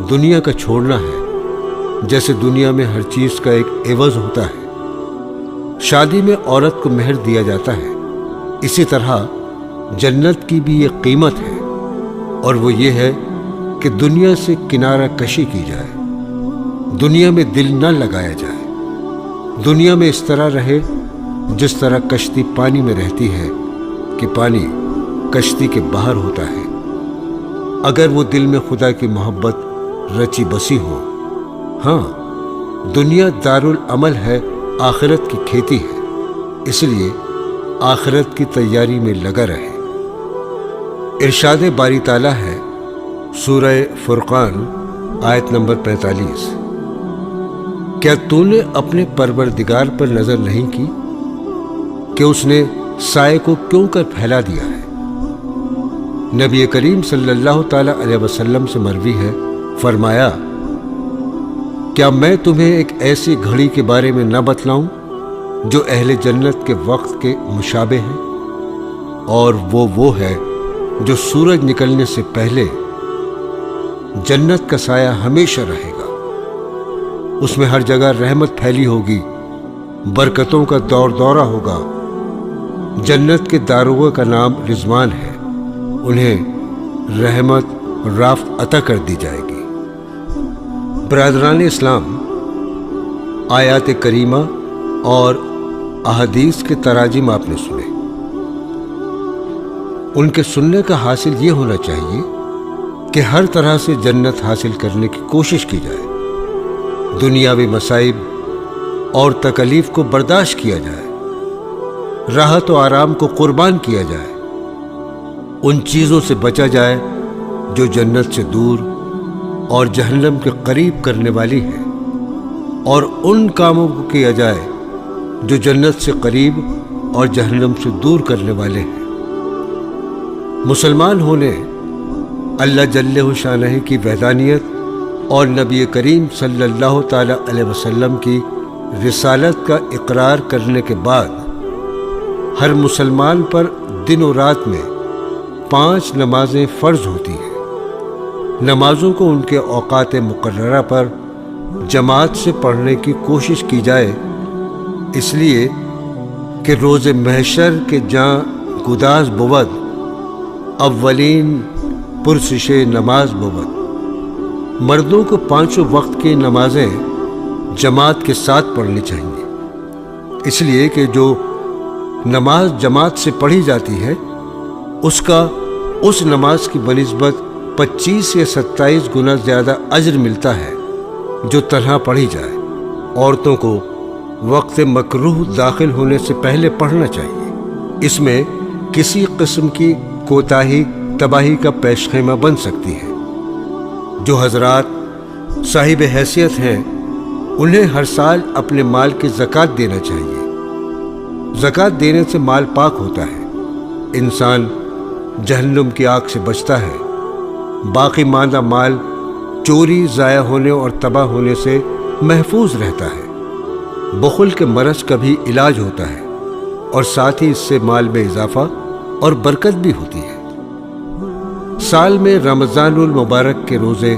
دنیا کا چھوڑنا ہے جیسے دنیا میں ہر چیز کا ایک عوض ہوتا ہے۔ شادی میں عورت کو مہر دیا جاتا ہے، اسی طرح جنت کی بھی یہ قیمت ہے، اور وہ یہ ہے کہ دنیا سے کنارہ کشی کی جائے، دنیا میں دل نہ لگایا جائے، دنیا میں اس طرح رہے جس طرح کشتی پانی میں رہتی ہے کہ پانی کشتی کے باہر ہوتا ہے۔ اگر وہ دل میں خدا کی محبت رچی بسی ہو۔ ہاں، دنیا دارالعمل ہے، آخرت کی کھیتی ہے، اس لیے آخرت کی تیاری میں لگا رہے۔ ارشاد باری تعالیٰ ہے، سورہ فرقان آیت نمبر 45، کیا تو نے اپنے پروردگار پر نظر نہیں کی کہ اس نے سائے کو کیوں کر پھیلا دیا ہے؟ نبی کریم صلی اللہ تعالیٰ علیہ وسلم سے مروی ہے، فرمایا، کیا میں تمہیں ایک ایسی گھڑی کے بارے میں نہ بتلاؤں جو اہل جنت کے وقت کے مشابہ ہے؟ اور وہ ہے جو سورج نکلنے سے پہلے جنت کا سایہ ہمیشہ رہے گا۔ اس میں ہر جگہ رحمت پھیلی ہوگی، برکتوں کا دور دورہ ہوگا۔ جنت کے داروغہ کا نام رضوان ہے، انہیں رحمت رافت عطا کر دی جائے گی۔ برادران اسلام، آیات کریمہ اور احادیث کے تراجم آپ نے سنے۔ ان کے سننے کا حاصل یہ ہونا چاہیے کہ ہر طرح سے جنت حاصل کرنے کی کوشش کی جائے، دنیاوی مصائب اور تکلیف کو برداشت کیا جائے، راحت و آرام کو قربان کیا جائے، ان چیزوں سے بچا جائے جو جنت سے دور اور جہنم کے قریب کرنے والی ہے، اور ان کاموں کو کیا جائے جو جنت سے قریب اور جہنم سے دور کرنے والے ہیں۔ مسلمان ہونے اللہ جل شانہ کی وحدانیت اور نبی کریم صلی اللہ تعالی علیہ وسلم کی رسالت کا اقرار کرنے کے بعد ہر مسلمان پر دن و رات میں 5 نمازیں فرض ہوتی ہیں۔ نمازوں کو ان کے اوقات مقررہ پر جماعت سے پڑھنے کی کوشش کی جائے، اس لیے کہ روز محشر کے جاں گداز بود اولین پرسش نماز بود۔ مردوں کو 5 وقت کی نمازیں جماعت کے ساتھ پڑھنی چاہیے، اس لیے کہ جو نماز جماعت سے پڑھی جاتی ہے اس کا اس نماز کی بنسبت 25 یا 27 گنا زیادہ اجر ملتا ہے جو تنہا پڑھی جائے۔ عورتوں کو وقت مکروہ داخل ہونے سے پہلے پڑھنا چاہیے، اس میں کسی قسم کی کوتاہی تباہی کا پیش خیمہ بن سکتی ہے۔ جو حضرات صاحب حیثیت ہیں انہیں ہر سال اپنے مال کی زکوٰۃ دینا چاہیے۔ زکوٰۃ دینے سے مال پاک ہوتا ہے، انسان جہنم کی آگ سے بچتا ہے، باقی ماندہ مال چوری، ضائع ہونے اور تباہ ہونے سے محفوظ رہتا ہے۔ بخل کے مرض کا بھی علاج ہوتا ہے اور ساتھ ہی اس سے مال میں اضافہ اور برکت بھی ہوتی ہے۔ سال میں رمضان المبارک کے روزے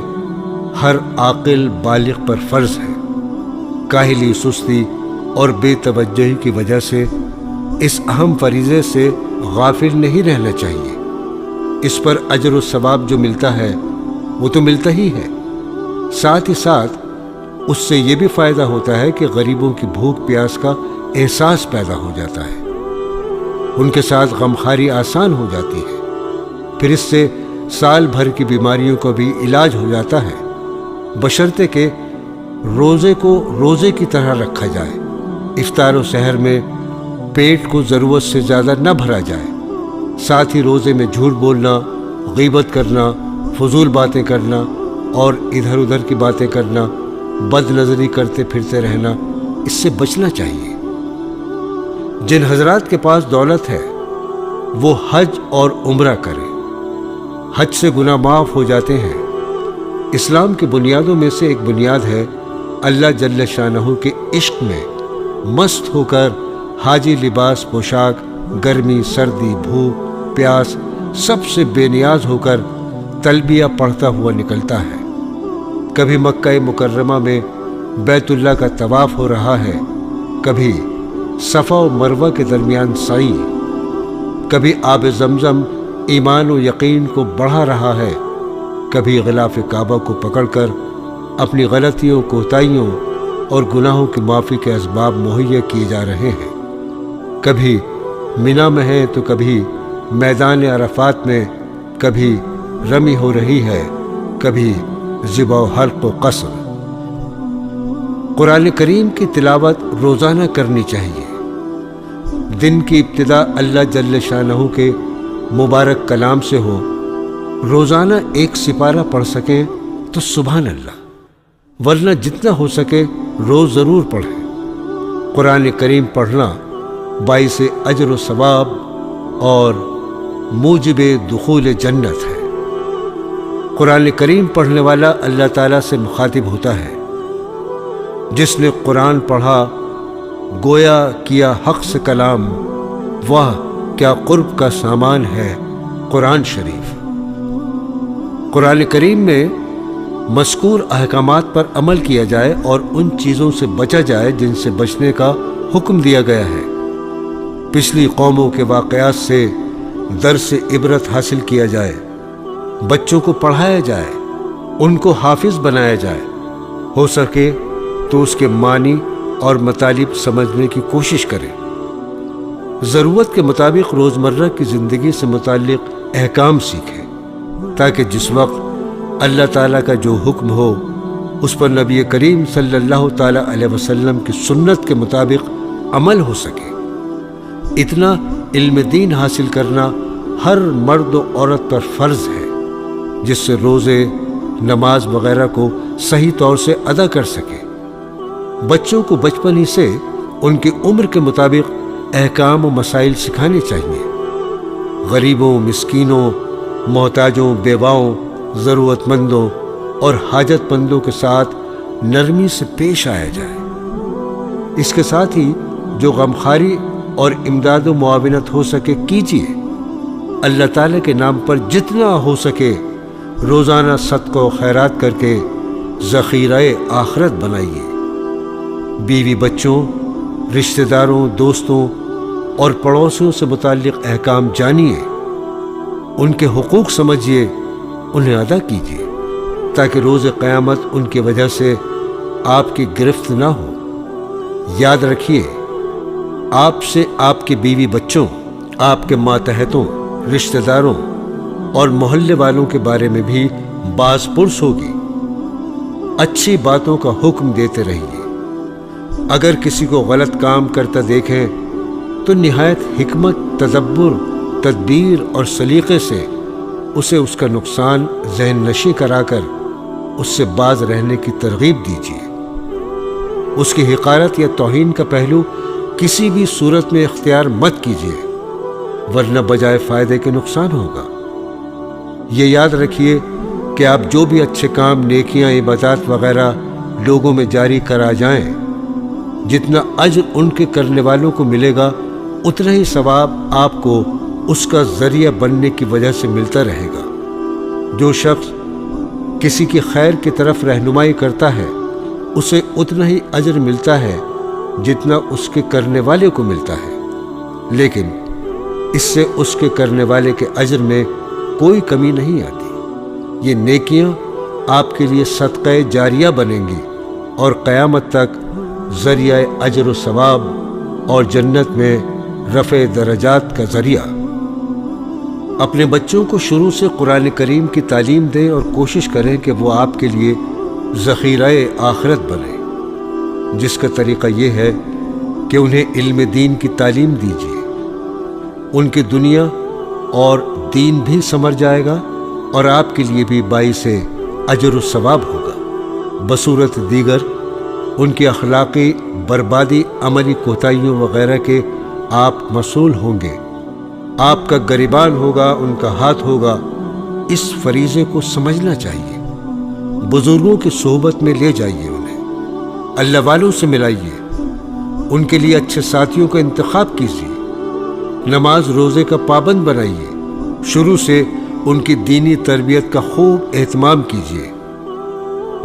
ہر عاقل بالغ پر فرض ہیں۔ کاہلی، سستی اور بے توجہی کی وجہ سے اس اہم فریضے سے غافل نہیں رہنا چاہیے۔ اس پر اجر و ثواب جو ملتا ہے وہ تو ملتا ہی ہے، ساتھ ہی ساتھ اس سے یہ بھی فائدہ ہوتا ہے کہ غریبوں کی بھوک پیاس کا احساس پیدا ہو جاتا ہے، ان کے ساتھ غمخواری آسان ہو جاتی ہے، پھر اس سے سال بھر کی بیماریوں کا بھی علاج ہو جاتا ہے، بشرطے کہ روزے کو روزے کی طرح رکھا جائے، افطار و سحر میں پیٹ کو ضرورت سے زیادہ نہ بھرا جائے، ساتھ ہی روزے میں جھوٹ بولنا، غیبت کرنا، فضول باتیں کرنا اور ادھر ادھر کی باتیں کرنا، بد نظری کرتے پھرتے رہنا، اس سے بچنا چاہیے۔ جن حضرات کے پاس دولت ہے وہ حج اور عمرہ کریں، حج سے گناہ معاف ہو جاتے ہیں۔ اسلام کی بنیادوں میں سے ایک بنیاد ہے اللہ جل شانہ کے عشق میں مست ہو کر حاجی لباس پوشاک گرمی، سردی، بھوک، پیاس سب سے بے نیاز ہو کر تلبیہ پڑھتا ہوا نکلتا ہے۔ کبھی مکہ مکرمہ میں بیت اللہ کا طواف ہو رہا ہے، کبھی صفا و مروہ کے درمیان سعی، کبھی آب زمزم ایمان و یقین کو بڑھا رہا ہے، کبھی غلاف کعبہ کو پکڑ کر اپنی غلطیوں، کوتاہیوں اور گناہوں کی معافی کے اسباب مہیا کیے جا رہے ہیں، کبھی مینا میں ہے تو کبھی میدان عرفات میں، کبھی رمی ہو رہی ہے، کبھی ذبح و حلق و قصر۔ قرآن کریم کی تلاوت روزانہ کرنی چاہیے۔ دن کی ابتدا اللہ جل شانہ کے مبارک کلام سے ہو، روزانہ 1 سپارہ پڑھ سکیں تو سبحان اللہ، ورنہ جتنا ہو سکے روز ضرور پڑھیں۔ قرآن کریم پڑھنا باعث اجر و ثواب اور موجب دخول جنت ہے۔ قرآن کریم پڑھنے والا اللہ تعالیٰ سے مخاطب ہوتا ہے۔ جس نے قرآن پڑھا گویا کیا حق سے کلام، واہ کیا قرب کا سامان ہے قرآن شریف۔ قرآن کریم میں مذکور احکامات پر عمل کیا جائے اور ان چیزوں سے بچا جائے جن سے بچنے کا حکم دیا گیا ہے۔ پچھلی قوموں کے واقعات سے درس عبرت حاصل کیا جائے، بچوں کو پڑھایا جائے، ان کو حافظ بنایا جائے، ہو سکے تو اس کے معنی اور مطالب سمجھنے کی کوشش کریں۔ ضرورت کے مطابق روزمرہ کی زندگی سے متعلق احکام سیکھیں تاکہ جس وقت اللہ تعالیٰ کا جو حکم ہو اس پر نبی کریم صلی اللہ تعالیٰ علیہ وسلم کی سنت کے مطابق عمل ہو سکے۔ اتنا علم دین حاصل کرنا ہر مرد و عورت پر فرض ہے۔ جس سے روزے، نماز وغیرہ کو صحیح طور سے ادا کر سکے۔ بچوں کو بچپن ہی سے ان کی عمر کے مطابق احکام و مسائل سکھانے چاہیے۔ غریبوں، مسکینوں، محتاجوں، بیواؤں، ضرورت مندوں اور حاجت مندوں کے ساتھ نرمی سے پیش آیا جائے۔ اس کے ساتھ ہی جو غمخواری اور امداد و معاونت ہو سکے کیجیے۔ اللہ تعالیٰ کے نام پر جتنا ہو سکے روزانہ صدقہ و خیرات کر کے ذخیرہ آخرت بنائیے۔ بیوی بچوں، رشتہ داروں، دوستوں اور پڑوسیوں سے متعلق احکام جانیے، ان کے حقوق سمجھیے، انہیں ادا کیجیے تاکہ روز قیامت ان کی وجہ سے آپ کی گرفت نہ ہو۔ یاد رکھیے، آپ سے آپ کے بیوی بچوں، آپ کے ماتحتوں، رشتہ داروں اور محلے والوں کے بارے میں بھی باز پرس ہوگی۔ اچھی باتوں کا حکم دیتے رہیے۔ اگر کسی کو غلط کام کرتا دیکھیں تو نہایت حکمت، تدبر، تدبیر اور سلیقے سے اسے اس کا نقصان ذہن نشیں کرا کر اس سے باز رہنے کی ترغیب دیجیے۔ اس کی حقارت یا توہین کا پہلو کسی بھی صورت میں اختیار مت کیجیے، ورنہ بجائے فائدے کے نقصان ہوگا۔ یہ یاد رکھیے کہ آپ جو بھی اچھے کام، نیکیاں، عبادات وغیرہ لوگوں میں جاری کرا جائیں، جتنا اجر ان کے کرنے والوں کو ملے گا اتنا ہی ثواب آپ کو اس کا ذریعہ بننے کی وجہ سے ملتا رہے گا۔ جو شخص کسی کی خیر کی طرف رہنمائی کرتا ہے اسے اتنا ہی اجر ملتا ہے جتنا اس کے کرنے والے کو ملتا ہے، لیکن اس سے اس کے کرنے والے کے اجر میں کوئی کمی نہیں آتی۔ یہ نیکیاں آپ کے لیے صدقہ جاریہ بنیں گی اور قیامت تک ذریعہ اجر و ثواب اور جنت میں رفع درجات کا ذریعہ۔ اپنے بچوں کو شروع سے قرآن کریم کی تعلیم دیں اور کوشش کریں کہ وہ آپ کے لیے ذخیرہ آخرت بنے، جس کا طریقہ یہ ہے کہ انہیں علم دین کی تعلیم دیجیے۔ ان کی دنیا اور دین بھی سمر جائے گا اور آپ کے لیے بھی باعث اجر و ثواب ہوگا۔ بصورت دیگر ان کی اخلاقی بربادی، عملی کوتاہیوں وغیرہ کے آپ مسئول ہوں گے۔ آپ کا گریبان ہوگا، ان کا ہاتھ ہوگا۔ اس فریضے کو سمجھنا چاہیے۔ بزرگوں کی صحبت میں لے جائیے انہیں، اللہ والوں سے ملائیے، ان کے لیے اچھے ساتھیوں کا انتخاب کیجیے، نماز روزے کا پابند بنائیے، شروع سے ان کی دینی تربیت کا خوب اہتمام کیجیے۔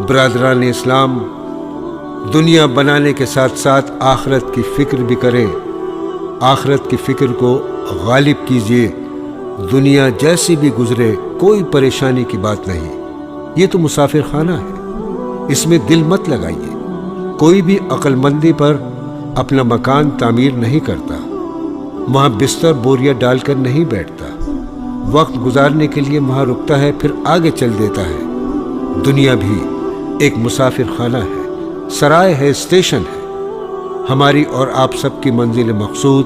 برادران اسلام، دنیا بنانے کے ساتھ ساتھ آخرت کی فکر بھی کریں۔ آخرت کی فکر کو غالب کیجیے۔ دنیا جیسی بھی گزرے کوئی پریشانی کی بات نہیں، یہ تو مسافر خانہ ہے، اس میں دل مت لگائیے۔ کوئی بھی عقل مندی پر اپنا مکان تعمیر نہیں کرتا، وہاں بستر بوریا ڈال کر نہیں بیٹھتا، وقت گزارنے کے لیے وہاں رکتا ہے پھر آگے چل دیتا ہے۔ دنیا بھی ایک مسافر خانہ ہے، سرائے ہے، اسٹیشن ہے۔ ہماری اور آپ سب کی منزل مقصود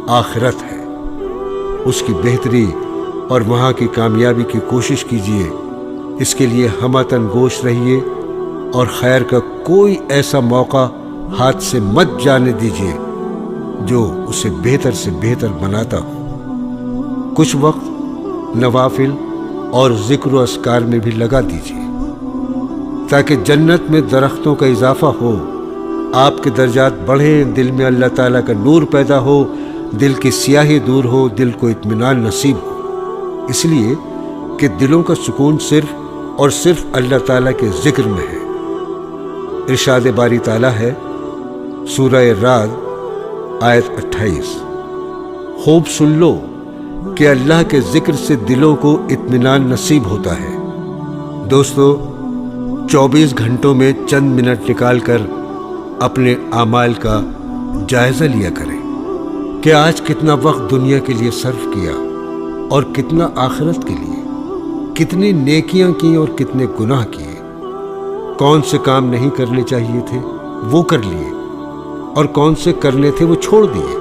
آخرت ہے، اس کی بہتری اور وہاں کی کامیابی کی کوشش کیجیے۔ اس کے لیے ہمتاً گوش رہیے اور خیر کا کوئی ایسا موقع ہاتھ سے مت جانے دیجیے جو اسے بہتر سے بہتر بناتا ہو۔ کچھ وقت نوافل اور ذکر و اذکار میں بھی لگا دیجیے تاکہ جنت میں درختوں کا اضافہ ہو، آپ کے درجات بڑھیں، دل میں اللہ تعالیٰ کا نور پیدا ہو، دل کی سیاہی دور ہو، دل کو اطمینان نصیب ہو۔ اس لیے کہ دلوں کا سکون صرف اور صرف اللہ تعالیٰ کے ذکر میں ہے۔ ارشاد باری تعالیٰ ہے، سورہ رعد آیت 28، خوب سن لو کہ اللہ کے ذکر سے دلوں کو اطمینان نصیب ہوتا ہے۔ دوستو، 24 گھنٹوں میں چند منٹ نکال کر اپنے اعمال کا جائزہ لیا کریں کہ آج کتنا وقت دنیا کے لیے صرف کیا اور کتنا آخرت کے لیے، کتنی نیکیاں کی اور کتنے گناہ کیے، کون سے کام نہیں کرنے چاہیے تھے وہ کر لیے اور کون سے کرنے تھے وہ چھوڑ دیے۔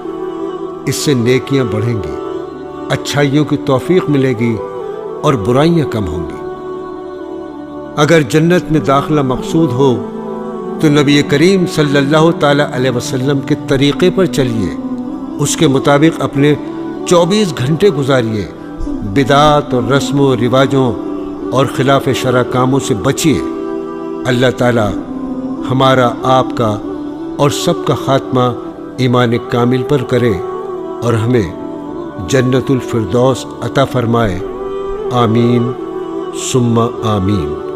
اس سے نیکیاں بڑھیں گی، اچھائیوں کی توفیق ملے گی اور برائیاں کم ہوں گی۔ اگر جنت میں داخلہ مقصود ہو تو نبی کریم صلی اللہ تعالیٰ علیہ وسلم کے طریقے پر چلیے، اس کے مطابق اپنے 24 گھنٹے گزاریے، بدعات اور رسم و رواجوں اور خلاف شرع کاموں سے بچیے۔ اللہ تعالیٰ ہمارا، آپ کا اور سب کا خاتمہ ایمان کامل پر کرے اور ہمیں جنت الفردوس عطا فرمائے، آمین ثم آمین۔